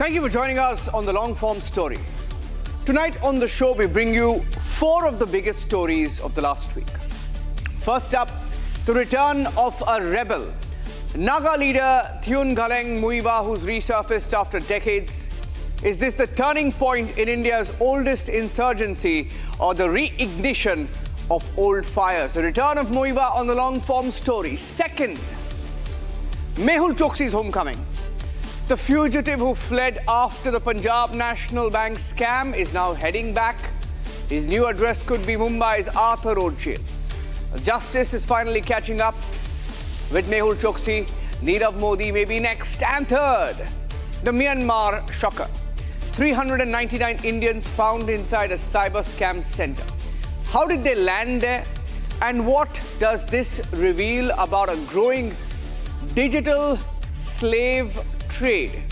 Thank you for joining us on the Longform Story. Tonight on the show, we bring you 4 of the biggest stories of the last week. First up, the return of a rebel, Naga leader Thuingaleng Muivah, who's resurfaced after decades. Is this the turning point in India's oldest insurgency or the reignition of old fires? The return of Muivah on the Longform Story. Second, Mehul Choksi's homecoming. The fugitive who fled after the Punjab National Bank scam is now heading back. His new address could be Mumbai's Arthur Road jail. Justice is finally catching up with Mehul Choksi. Nirav Modi may be next. And third, the Myanmar shocker. 399 Indians found inside a cyber scam center. How did they land there? And what does this reveal about a growing digital slave trade?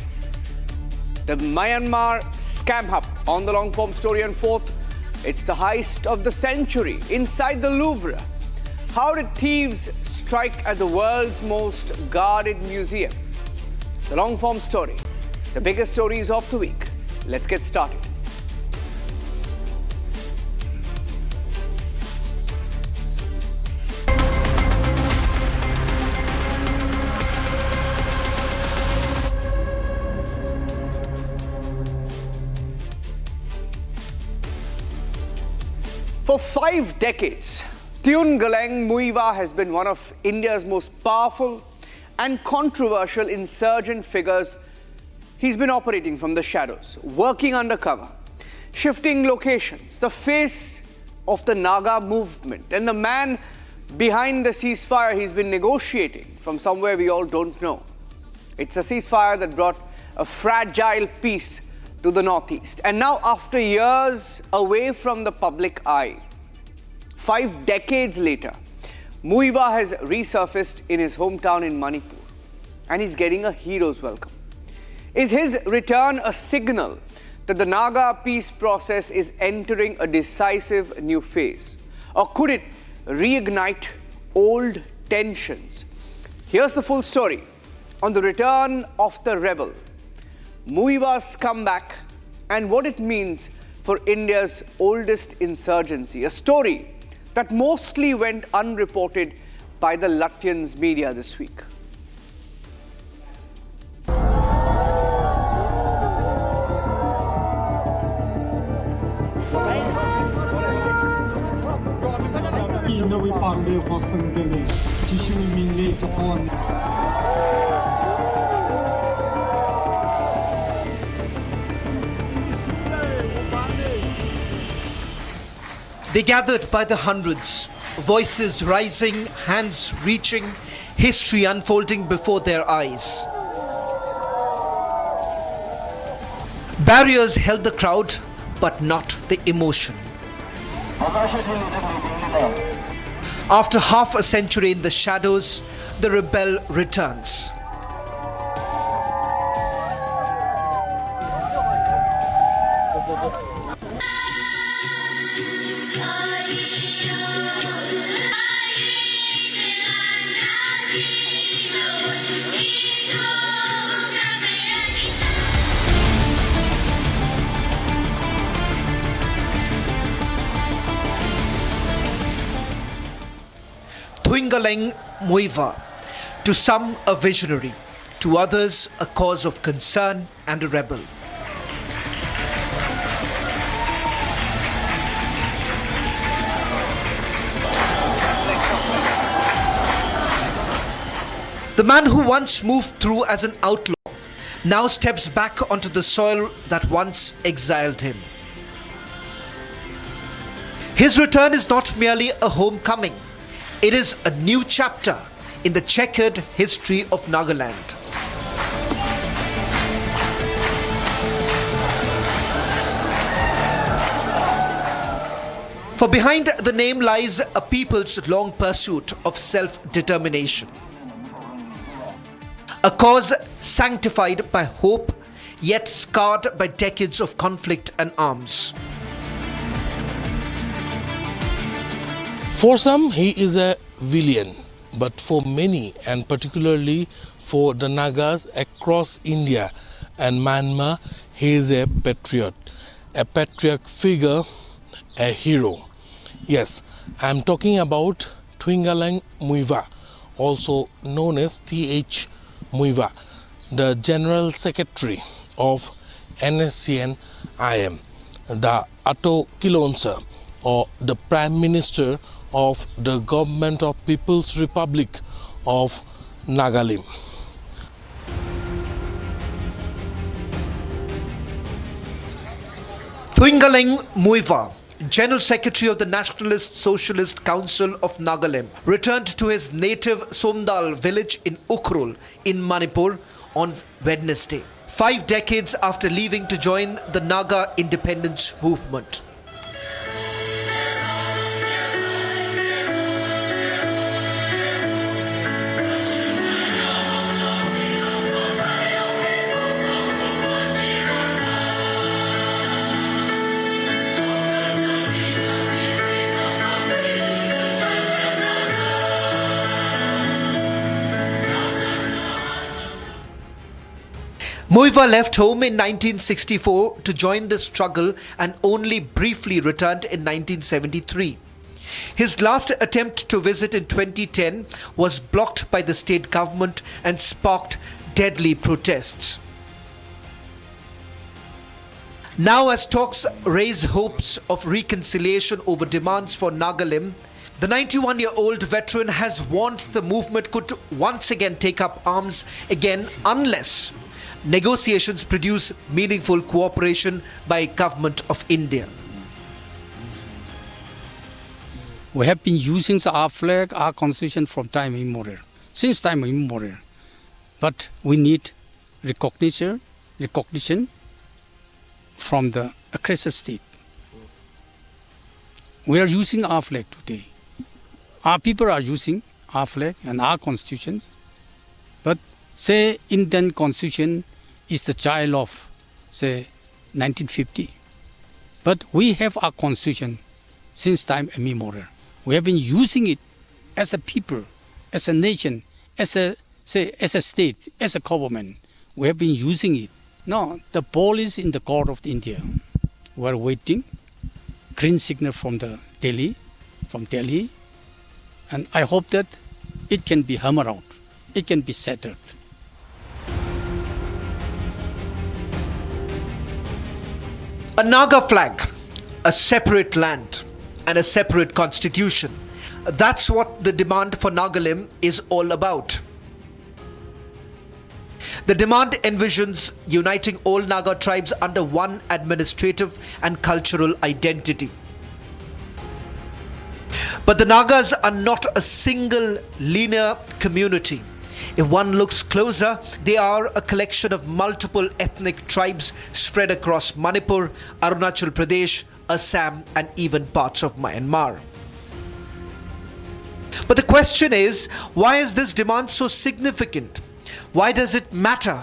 The Myanmar scam hub on the Longform Story. And fourth, it's the heist of the century inside the Louvre. How did thieves strike at the world's most guarded museum? The Longform Story, the biggest stories of the week. Let's get started. For 5 decades, Thuingaleng Muivah has been one of India's most powerful and controversial insurgent figures. He's been operating from the shadows, working undercover, shifting locations, the face of the Naga movement, and the man behind the ceasefire he's been negotiating from somewhere we all don't know. It's a ceasefire that brought a fragile peace to the northeast. And now, after years away from the public eye, 5 decades later, Muivah has resurfaced in his hometown in Manipur, and he's getting a hero's welcome. Is his return a signal that the Naga peace process is entering a decisive new phase? Or could it reignite old tensions? Here's the full story on the return of the rebel, Muivah's comeback, and what it means for India's oldest insurgency. A story that mostly went unreported by the Lutyens media this week. They gathered by the hundreds, voices rising, hands reaching, history unfolding before their eyes. Barriers held the crowd, but not the emotion. After half a century in the shadows, the rebel returns. Thuingaleng Muivah, to some a visionary, to others a cause of concern and a rebel. The man who once moved through as an outlaw now steps back onto the soil that once exiled him. His return is not merely a homecoming. It is a new chapter in the checkered history of Nagaland. For behind the name lies a people's long pursuit of self-determination. A cause sanctified by hope, yet scarred by decades of conflict and arms. For some, he is a villain, but for many, and particularly for the Nagas across India, and Myanmar, he is a patriot figure, a hero. Yes, I am talking about Thuingaleng Muivah, also known as Th. Muivah, the General Secretary of NSCN-IM, the Ato Kilonsa, or the Prime Minister of the Government of People's Republic of Nagalim. Thuingaleng Muivah, General Secretary of the Nationalist Socialist Council of Nagalim, returned to his native Somdal village in Ukhrul in Manipur on Wednesday, 5 decades after leaving to join the Naga independence movement. Muivah left home in 1964 to join the struggle and only briefly returned in 1973. His last attempt to visit in 2010 was blocked by the state government and sparked deadly protests. Now, as talks raise hopes of reconciliation over demands for Nagalim, the 91-year-old veteran has warned the movement could once again take up arms again unless negotiations produce meaningful cooperation by Government of India. We have been using our flag, our constitution from time immemorial, since time immemorial. But we need recognition from the aggressor state. We are using our flag today. Our people are using our flag and our constitution. But say Indian constitution is the child of, say, 1950. But we have our constitution since time immemorial. We have been using it as a people, as a nation, as a state, as a government. We have been using it. Now, the ball is in the court of India. We are waiting. Green signal from Delhi. And I hope that it can be hammered out. It can be settled. A Naga flag, a separate land, and a separate constitution. That's what the demand for Nagalim is all about. The demand envisions uniting all Naga tribes under one administrative and cultural identity. But the Nagas are not a single linear community. If one looks closer, they are a collection of multiple ethnic tribes spread across Manipur, Arunachal Pradesh, Assam, and even parts of Myanmar. But the question is, why is this demand so significant? Why does it matter?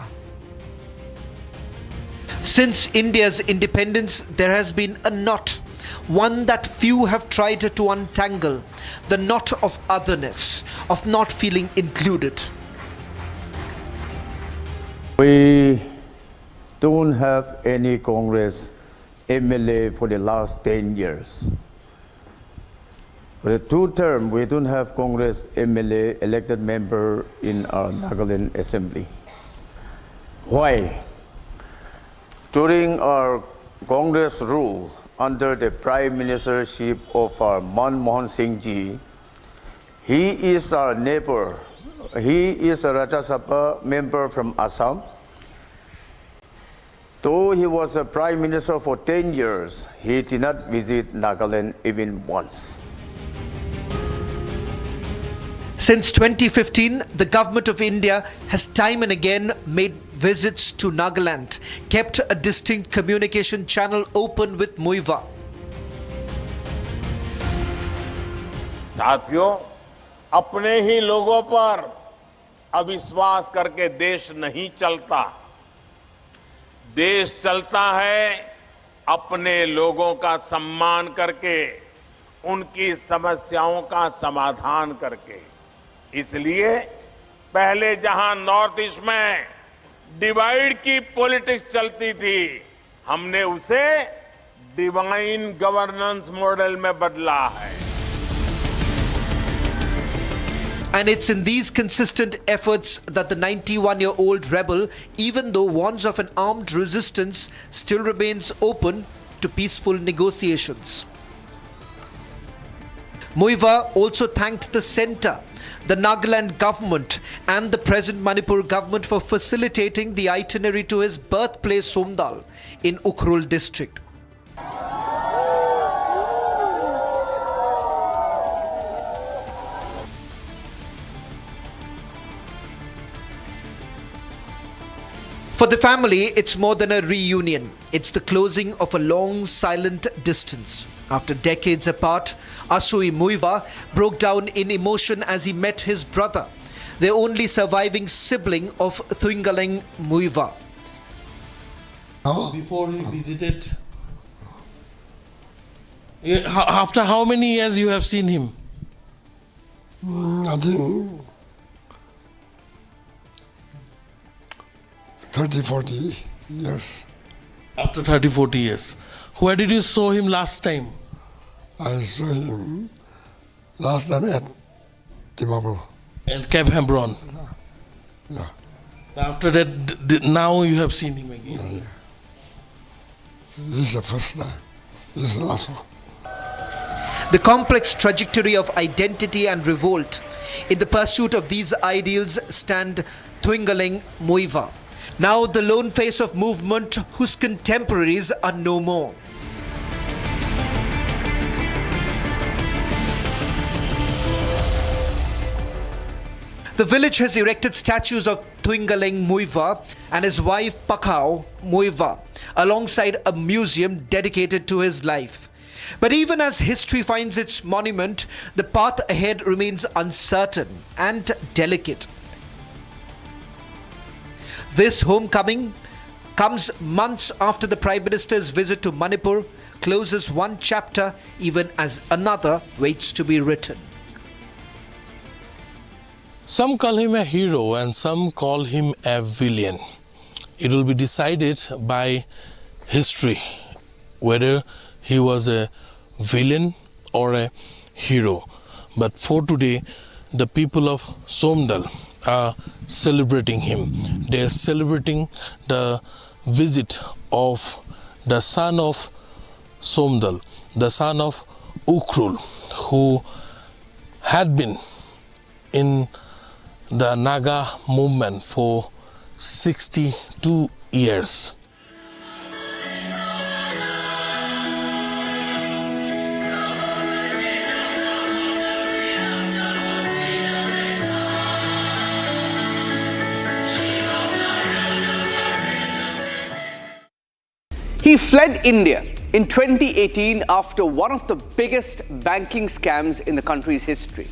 Since India's independence, there has been a knot, one that few have tried to untangle, the knot of otherness, of not feeling included. We don't have any Congress MLA for the last 10 years. For the 2 terms, we don't have Congress MLA elected member in our Nagaland Assembly. Why? During our Congress rule under the Prime Ministership of our Manmohan Singh Ji, he is our neighbor. He is a Rajya Sabha member from Assam. Though he was a Prime Minister for 10 years, he did not visit Nagaland even once. Since 2015, the Government of India has time and again made visits to Nagaland, kept a distinct communication channel open with Muivah. साथियों, अपने ही लोगों पर अविश्वास करके देश नहीं चलता। देश चलता है अपने लोगों का सम्मान करके, उनकी समस्याओं का समाधान करके। इसलिए पहले जहां नॉर्थ ईस्ट में डिवाइड की पॉलिटिक्स चलती थी, हमने उसे डिवाइन गवर्नेंस मॉडल में बदला है। And it's in these consistent efforts that the 91-year-old rebel, even though warns of an armed resistance, still remains open to peaceful negotiations. Muivah also thanked the centre, the Nagaland government and the present Manipur government for facilitating the itinerary to his birthplace Somdal in Ukhrul district. For the family, it's more than a reunion. It's the closing of a long, silent distance. After decades apart, Isak-Muivah broke down in emotion as he met his brother, the only surviving sibling of Thuingaleng Muivah. Before he visited, after how many years you have seen him? I think 30, 40 years. After 30, 40 years. Where did you saw him last time? I saw him last time at Dimapur. At Camp Hambron. Yeah. After that, now you have seen him again. This is the first time. This is the last one. The complex trajectory of identity and revolt. In the pursuit of these ideals stand Thuingaleng Muivah, now the lone face of movement whose contemporaries are no more. The village has erected statues of Thuingaleng Muivah and his wife Pakhao Muivah alongside a museum dedicated to his life. But even as history finds its monument, the path ahead remains uncertain and delicate. This homecoming comes months after the Prime Minister's visit to Manipur closes one chapter even as another waits to be written. Some call him a hero and some call him a villain. It will be decided by history whether he was a villain or a hero. But for today, the people of Somdal are celebrating him. They are celebrating the visit of the son of Somdal, the son of Ukhrul, who had been in the Naga movement for 62 years. He fled India in 2018 after one of the biggest banking scams in the country's history.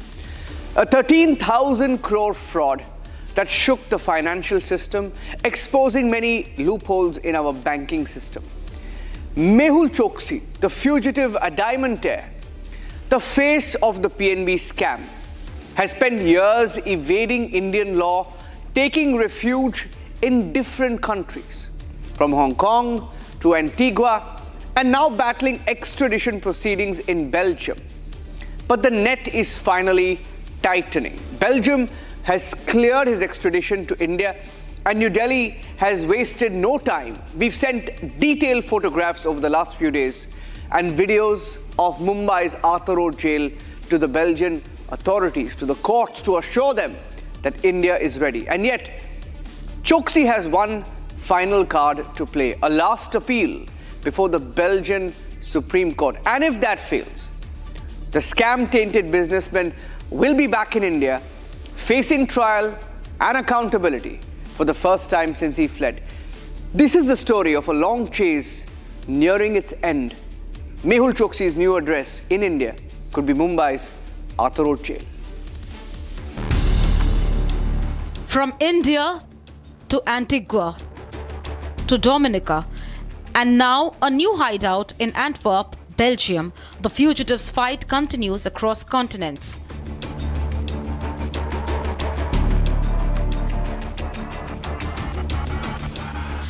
A 13,000 crore fraud that shook the financial system, exposing many loopholes in our banking system. Mehul Choksi, the fugitive diamantaire, the face of the PNB scam, has spent years evading Indian law, taking refuge in different countries, from Hong Kong to Antigua, and now battling extradition proceedings in Belgium. But the net is finally tightening. Belgium has cleared his extradition to India, and New Delhi has wasted no time. We've sent detailed photographs over the last few days and videos of Mumbai's Arthur Road jail to the Belgian authorities, to the courts, to assure them that India is ready. And yet, Choksi has one final card to play, a last appeal before the Belgian Supreme Court. And if that fails, the scam-tainted businessman will be back in India, facing trial and accountability for the first time since he fled. This is the story of a long chase nearing its end. Mehul Choksi's new address in India could be Mumbai's Arthur Road jail. From India to Antigua to Dominica, and now a new hideout in Antwerp, Belgium, the fugitives' fight continues across continents.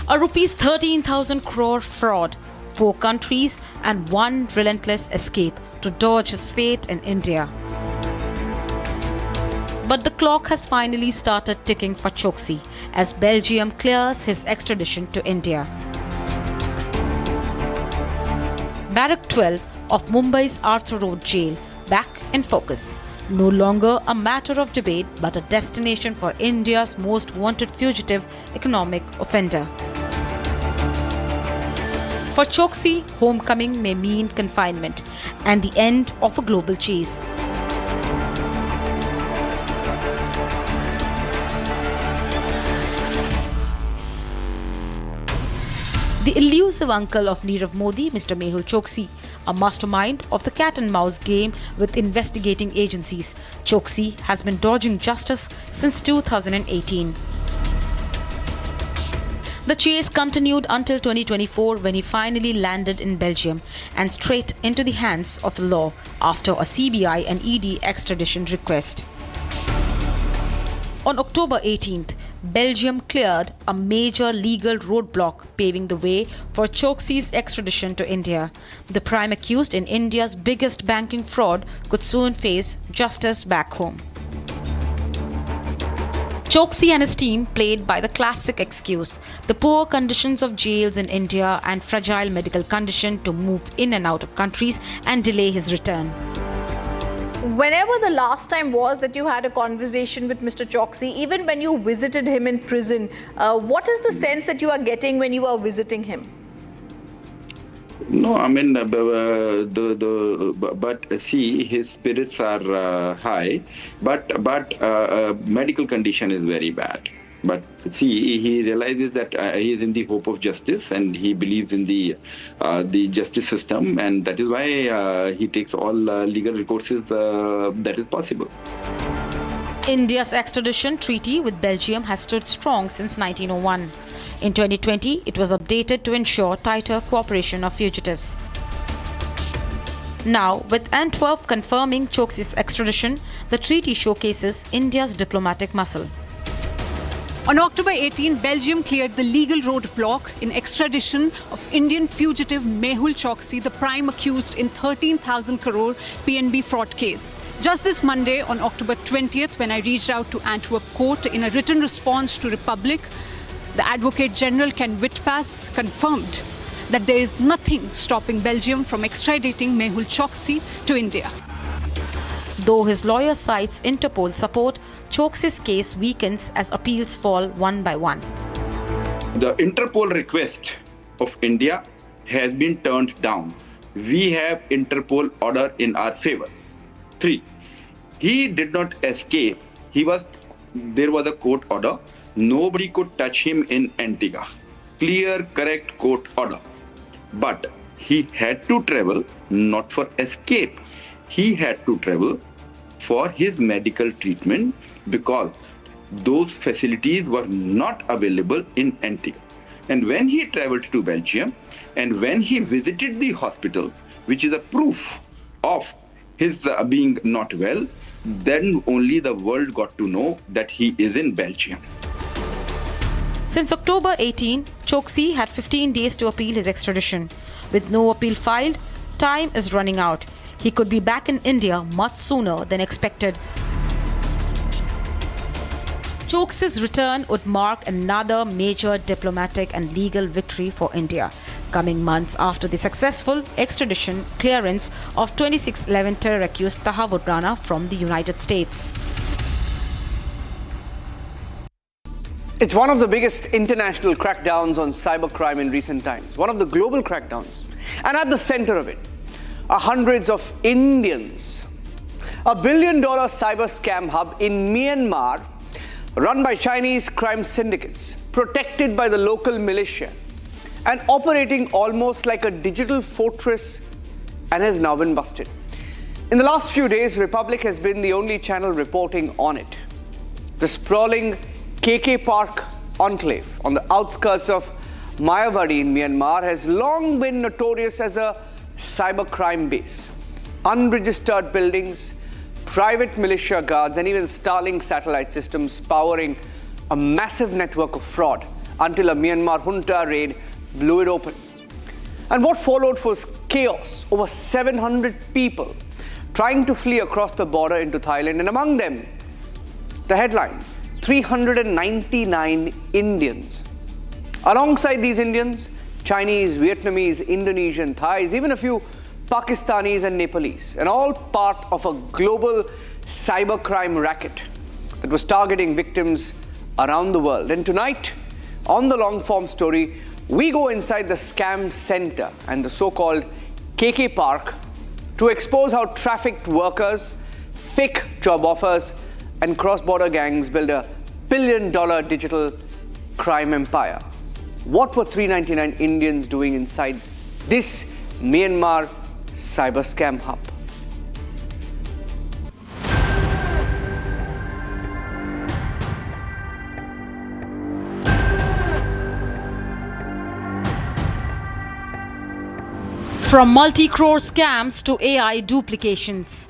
A rupees 13,000 crore fraud, 4 countries and one relentless escape to dodge his fate in India. But the clock has finally started ticking for Choksi as Belgium clears his extradition to India. Barrack 12 of Mumbai's Arthur Road jail back in focus. No longer a matter of debate but a destination for India's most wanted fugitive economic offender. For Choksi, homecoming may mean confinement and the end of a global chase. The elusive uncle of Nirav Modi, Mr. Mehul Choksi, a mastermind of the cat and mouse game with investigating agencies. Choksi has been dodging justice since 2018. The chase continued until 2024 when he finally landed in Belgium and straight into the hands of the law after a CBI and ED extradition request. On October 18th, Belgium cleared a major legal roadblock paving the way for Choksi's extradition to India. The prime accused in India's biggest banking fraud could soon face justice back home. Choksi and his team played by the classic excuse, the poor conditions of jails in India and fragile medical condition to move in and out of countries and delay his return. Whenever the last time was that you had a conversation with Mr. Choksi, even when you visited him in prison, what is the sense that you are getting when you are visiting him? No, I mean, but see, his spirits are high, but medical condition is very bad. But see, he realizes that he is in the hope of justice, and he believes in the justice system, and that is why he takes all legal recourses that is possible. India's extradition treaty with Belgium has stood strong since 1901. In 2020, it was updated to ensure tighter cooperation of fugitives. Now, with Antwerp confirming Choksi's extradition, the treaty showcases India's diplomatic muscle. On October 18, Belgium cleared the legal roadblock in extradition of Indian fugitive Mehul Choksi, the prime accused in 13,000 crore PNB fraud case. Just this Monday, on October 20th, when I reached out to Antwerp court in a written response to Republic, the Advocate General Ken Witpass confirmed that there is nothing stopping Belgium from extraditing Mehul Choksi to India. Though his lawyer cites Interpol support, Choksi's case weakens as appeals fall one by one. The Interpol request of India has been turned down. We have Interpol order in our favor. 3. He did not escape. There was a court order. Nobody could touch him in Antigua. Clear, correct court order. But he had to travel not for escape. He had to travel for his medical treatment because those facilities were not available in Antigua. And when he traveled to Belgium and when he visited the hospital, which is a proof of his being not well, then only the world got to know that he is in Belgium. Since October 18, Choksi had 15 days to appeal his extradition. With no appeal filed, time is running out. He could be back in India much sooner than expected. Choksi's return would mark another major diplomatic and legal victory for India, coming months after the successful extradition clearance of 2611 terror accused Tahavur Rana from the United States. It's one of the biggest international crackdowns on cybercrime in recent times, one of the global crackdowns. And at the center of it are hundreds of Indians. A billion-dollar cyber scam hub in Myanmar, run by Chinese crime syndicates, protected by the local militia, and operating almost like a digital fortress, and has now been busted. In the last few days, Republic has been the only channel reporting on it. The sprawling KK Park enclave on the outskirts of Mayawadi in Myanmar has long been notorious as a cybercrime base. Unregistered buildings, private militia guards, and even Starlink satellite systems powering a massive network of fraud until a Myanmar junta raid blew it open. And what followed was chaos. Over 700 people trying to flee across the border into Thailand, and among them, the headline, 399 Indians. Alongside these Indians, Chinese, Vietnamese, Indonesian, Thais, even a few Pakistanis and Nepalese, and all part of a global cybercrime racket that was targeting victims around the world. And tonight, on the Longform Story, we go inside the scam center and the so-called KK Park to expose how trafficked workers, fake job offers, and cross-border gangs build a billion-dollar digital crime empire. What were 399 Indians doing inside this Myanmar cyber scam hub? From multi-crore scams to AI duplications.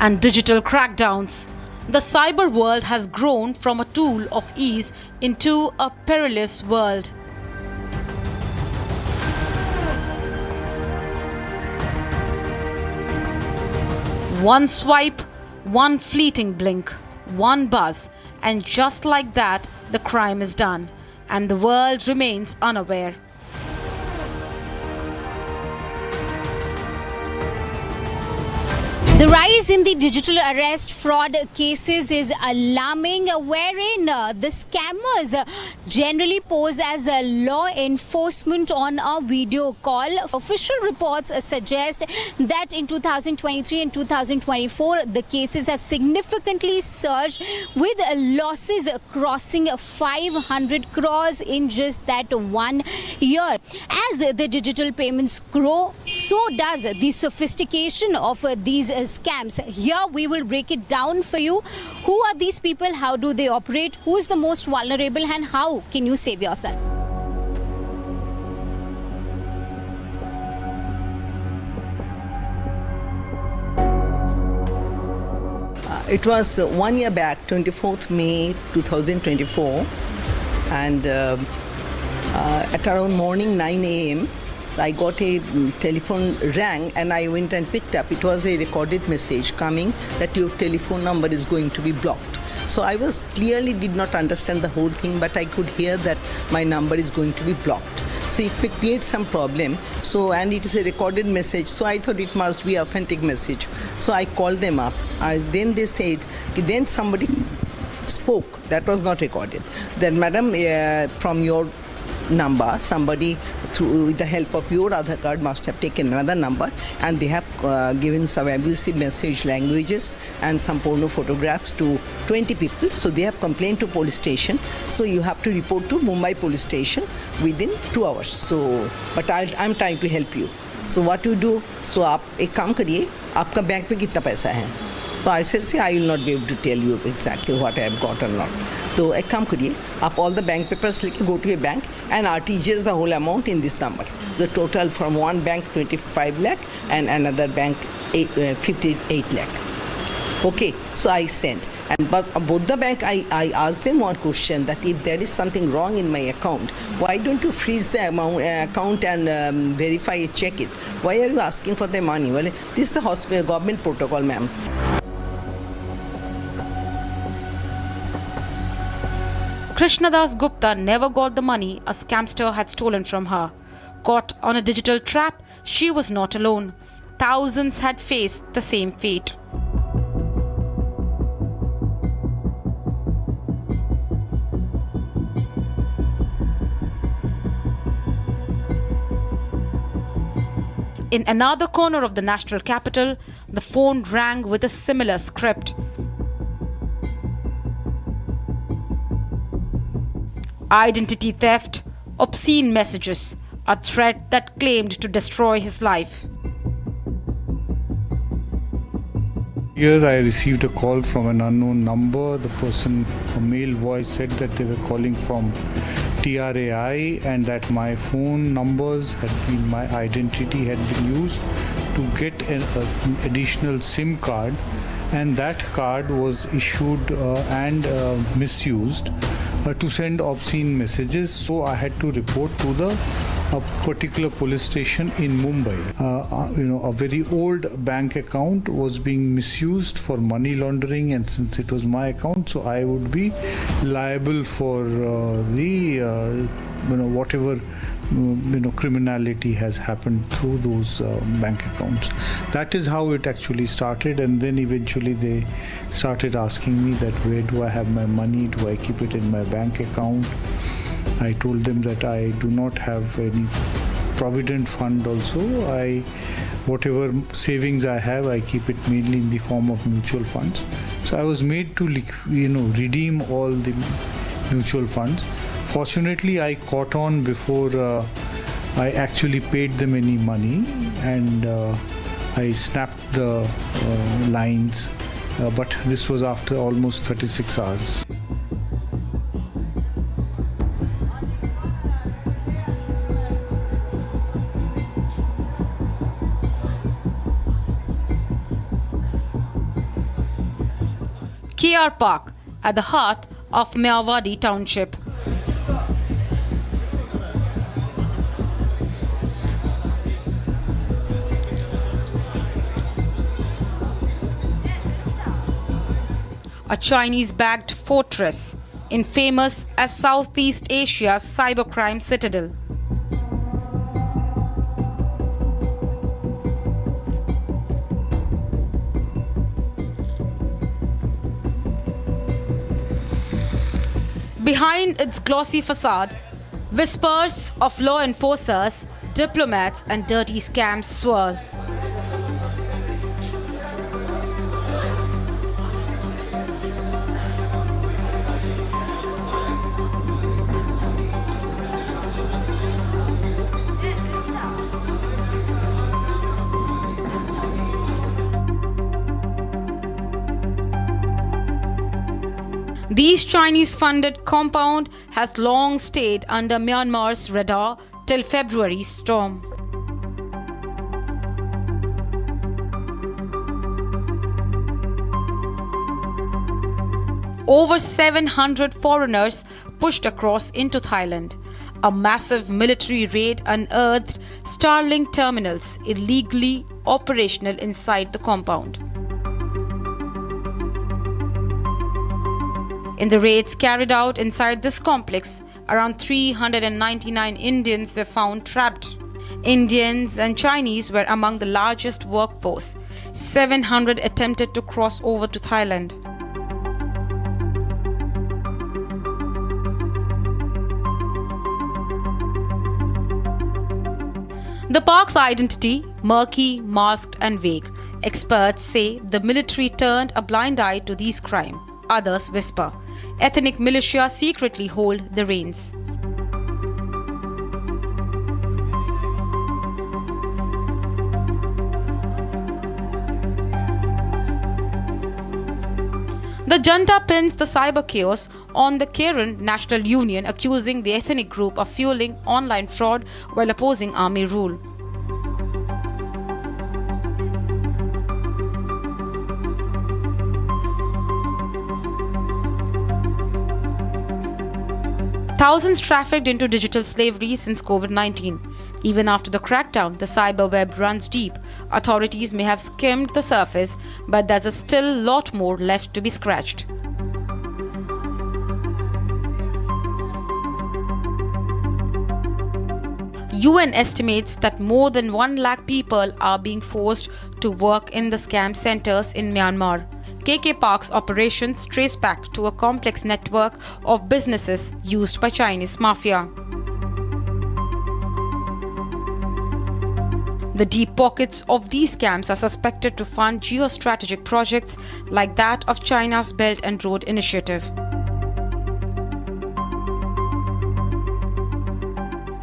And digital crackdowns. The cyber world has grown from a tool of ease into a perilous world. One swipe, one fleeting blink, one buzz, and just like that, the crime is done, and the world remains unaware. The rise in the digital arrest fraud cases is alarming, wherein the scammers generally pose as a law enforcement on a video call. Official reports suggest that in 2023 and 2024, the cases have significantly surged, with losses crossing 500 crores in just that 1 year. As the digital payments grow, so does the sophistication of these scams. Here we will break it down for you. Who are these people? How do they operate? Who is the most vulnerable? And how can you save yourself? It was 1 year back, 24th May 2024, and at around morning 9 a.m. I got a telephone rang and I went and picked up. It was a recorded message coming that your telephone number is going to be blocked. So I was clearly did not understand the whole thing, but I could hear that my number is going to be blocked. So it may create some problem. So, and it is a recorded message. So I thought it must be authentic message. So I called them up. Then they said, then somebody spoke. That was not recorded. Then, madam, from your number, somebody with the help of your Aadhaar card must have taken another number, and they have given some abusive message languages and some porno photographs to 20 people. So they have complained to police station. So you have to report to Mumbai police station within 2 hours. So, but I'm trying to help you. So what you do? So आप एक काम करिए, आपका bank में कितना पैसा है? So I said, see, I will not be able to tell you exactly what I have got or not. So एक काम करिए, आप all the bank papers लेके go to a bank and RTGS the whole amount in this number. The total from one bank 25 lakh and another bank 58 lakh. Okay, so I sent. And but both the bank, I asked them one question, that if there is something wrong in my account, why don't you freeze the account and verify, check it? Why are you asking for the money? Well, this is the hospital government protocol, ma'am. Krishnadas Gupta never got the money a scamster had stolen from her. Caught on a digital trap, she was not alone. Thousands had faced the same fate. In another corner of the national capital, the phone rang with a similar script. Identity theft, obscene messages, a threat that claimed to destroy his life. Here I received a call from an unknown number. The person, a male voice, said that they were calling from TRAI and that my phone numbers had been, my identity had been used to get an additional SIM card, and that card was issued and misused to send obscene messages. So I had to report to a particular police station in Mumbai. A very old bank account was being misused for money laundering, and since it was my account, so I would be liable for whatever criminality has happened through those bank accounts. That is how it actually started, and then eventually they started asking me that where do I have my money? Do I keep it in my bank account? I told them that I do not have any provident fund also. Whatever savings I have, I keep it mainly in the form of mutual funds. So I was made to redeem all the mutual funds. Fortunately, I caught on before I actually paid them any money, and I snapped the lines, but this was after almost 36 hours. KR Park, at the heart of Myawaddy township. A Chinese-backed fortress, infamous as Southeast Asia's cybercrime citadel. Behind its glossy facade, whispers of law enforcers, diplomats, and dirty scams swirl. This Chinese-funded compound has long stayed under Myanmar's radar till February's storm. Over 700 foreigners pushed across into Thailand. A massive military raid unearthed Starlink terminals illegally operational inside the compound. In the raids carried out inside this complex, around 399 Indians were found trapped. Indians and Chinese were among the largest workforce. 700 attempted to cross over to Thailand. The park's identity, murky, masked and vague. Experts say the military turned a blind eye to these crimes. Others whisper. Ethnic militia secretly hold the reins. The junta pins the cyber chaos on the Karen National Union, accusing the ethnic group of fueling online fraud while opposing army rule. Thousands trafficked into digital slavery since COVID-19. Even after the crackdown, the cyber web runs deep. Authorities may have skimmed the surface, but there's still a lot more left to be scratched. UN estimates that more than 1 lakh people are being forced to work in the scam centers in Myanmar. KK Park's operations trace back to a complex network of businesses used by Chinese mafia. The deep pockets of these scams are suspected to fund geostrategic projects like that of China's Belt and Road Initiative.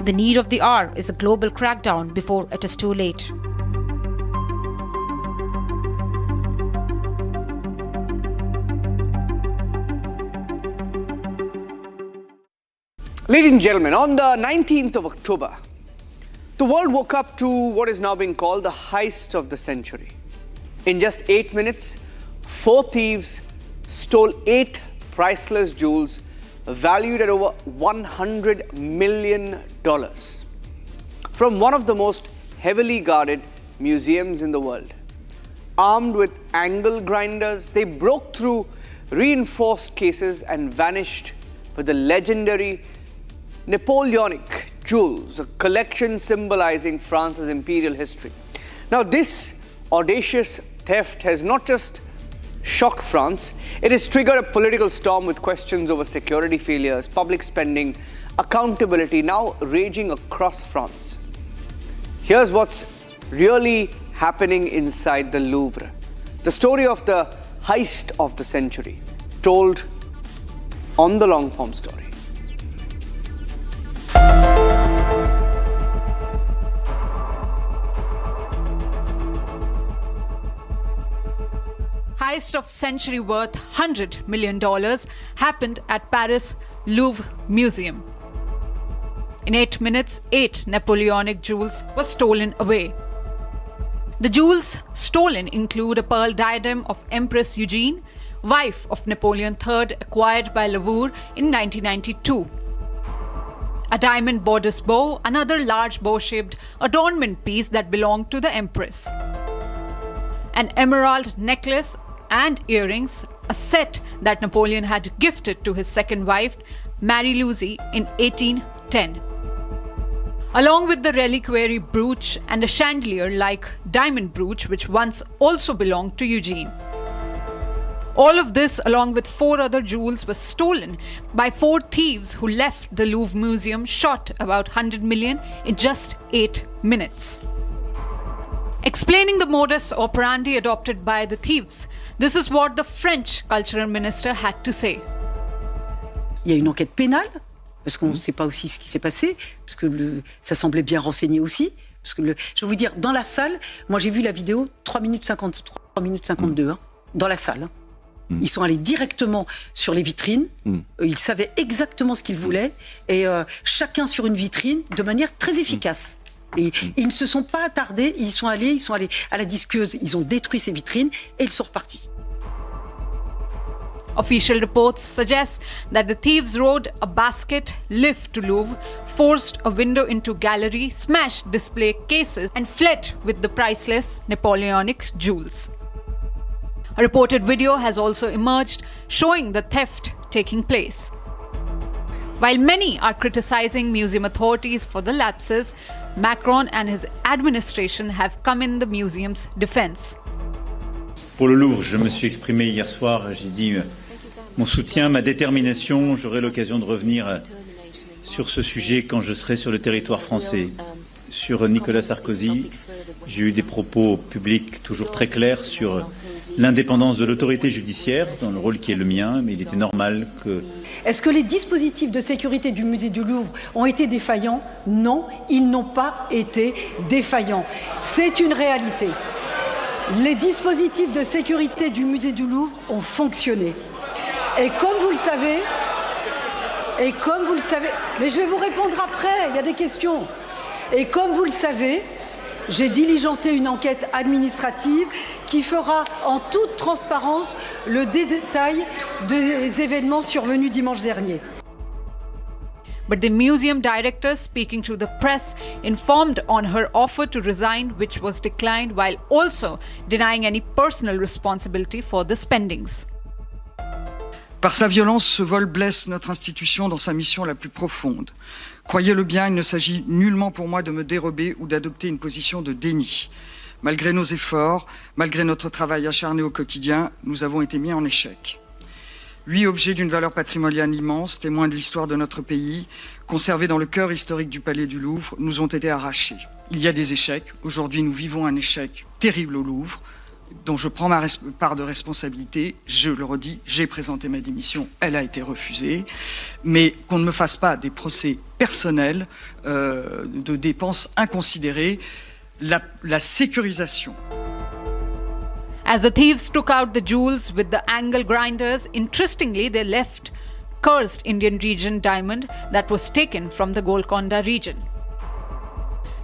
The need of the hour is a global crackdown before it is too late. Ladies and gentlemen, on the 19th of October, the world woke up to what is now being called the heist of the century. In just 8 minutes, 4 thieves stole 8 priceless jewels valued at over $100 million from one of the most heavily guarded museums in the world. Armed with angle grinders, they broke through reinforced cases and vanished with the legendary Napoleonic jewels, a collection symbolizing France's imperial history. Now, this audacious theft has not just shocked France, it has triggered a political storm with questions over security failures, public spending, accountability now raging across France. Here's what's really happening inside the Louvre. The story of the heist of the century, told on the Longform Story. Heist of century worth $100 million happened at Paris Louvre Museum. In 8 minutes, 8 Napoleonic jewels were stolen away. The jewels stolen include a pearl diadem of Empress Eugenie, wife of Napoleon III, acquired by Louvre in 1992. A diamond bodice bow, another large bow-shaped adornment piece that belonged to the Empress. An emerald necklace and earrings, a set that Napoleon had gifted to his second wife, Marie-Louise, in 1810. Along with the reliquary brooch and a chandelier-like diamond brooch which once also belonged to Eugenie. All of this, along with 4 other jewels, was stolen by 4 thieves who left the Louvre Museum short about $100 million in just 8 minutes. Explaining the modus operandi adopted by the thieves, this is what the French cultural minister had to say. Il y a une enquête pénale, parce qu'on ne sait pas aussi ce qui s'est passé, parce que ça semblait bien renseigné aussi. Parce que je vais vous dire, dans la salle, moi j'ai vu la vidéo 3 minutes 52, hein, dans la salle. Hein. Ils sont allés directement sur les vitrines, ils savaient exactement ce qu'ils voulaient, et chacun sur une vitrine de manière très efficace. Et ils ne se sont pas attardés, ils sont allés à la disqueuse, ils ont détruit ces vitrines et ils sont repartis. Official reports suggest that the thieves rode a basket lift to Louvre, forced a window into gallery, smashed display cases and fled with the priceless Napoleonic jewels. A reported video has also emerged showing the theft taking place. While many are criticizing museum authorities for the lapses, Macron and his administration have come in the museum's defense. Pour le Louvre, je me suis exprimé hier soir, j'ai dit mon soutien, ma détermination. J'aurai l'occasion de revenir sur ce sujet quand je serai sur le territoire français. Sur Nicolas Sarkozy, j'ai eu des propos publics toujours très clairs sur l'indépendance de l'autorité judiciaire, dans le rôle qui est le mien, mais il était normal que... Est-ce que les dispositifs de sécurité du musée du Louvre ont été défaillants? Non, ils n'ont pas été défaillants. C'est une réalité. Les dispositifs de sécurité du musée du Louvre ont fonctionné. Et comme vous le savez, mais je vais vous répondre après, il y a des questions. Et comme vous le savez, j'ai diligenté une enquête administrative qui fera en toute transparence le détail des événements survenus dimanche dernier. But the museum director, speaking to the press, informed on her offer to resign, which was declined, while also denying any personal responsibility for the spendings. Par sa violence, ce vol blesse notre institution dans sa mission la plus profonde. Croyez-le bien, il ne s'agit nullement pour moi de me dérober ou d'adopter une position de déni. Malgré nos efforts, malgré notre travail acharné au quotidien, nous avons été mis en échec. 8 objets d'une valeur patrimoniale immense, témoins de l'histoire de notre pays, conservés dans le cœur historique du palais du Louvre, nous ont été arrachés. Il y a des échecs. Aujourd'hui, nous vivons un échec terrible au Louvre, dont je prends ma part de responsabilité. Je le redis, j'ai présenté ma démission, elle a été refusée. Mais qu'on ne me fasse pas des procès personnels de dépenses inconsidérées. La sécurisation. As the thieves took out the jewels with the angle grinders, interestingly, they left cursed Indian region diamond that was taken from the Golconda region.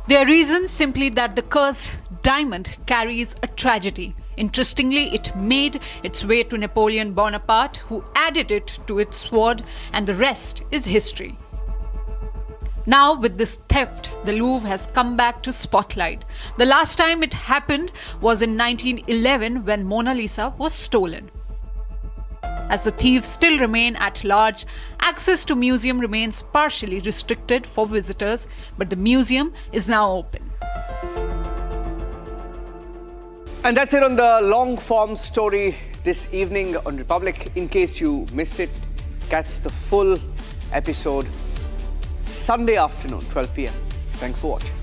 Their reason simply that the cursed diamond carries a tragedy. Interestingly, it it made its way to Napoleon Bonaparte, who added it to its sword, and the rest is history. Now, with this theft, the Louvre has come back to spotlight. The last time it happened was in 1911 when Mona Lisa was stolen. As the thieves still remain at large, access to museum remains partially restricted for visitors, but the museum is now open. And that's it on the long form story this evening on Republic. In case you missed it, catch the full episode Sunday afternoon, 12 p.m. Thanks for watching.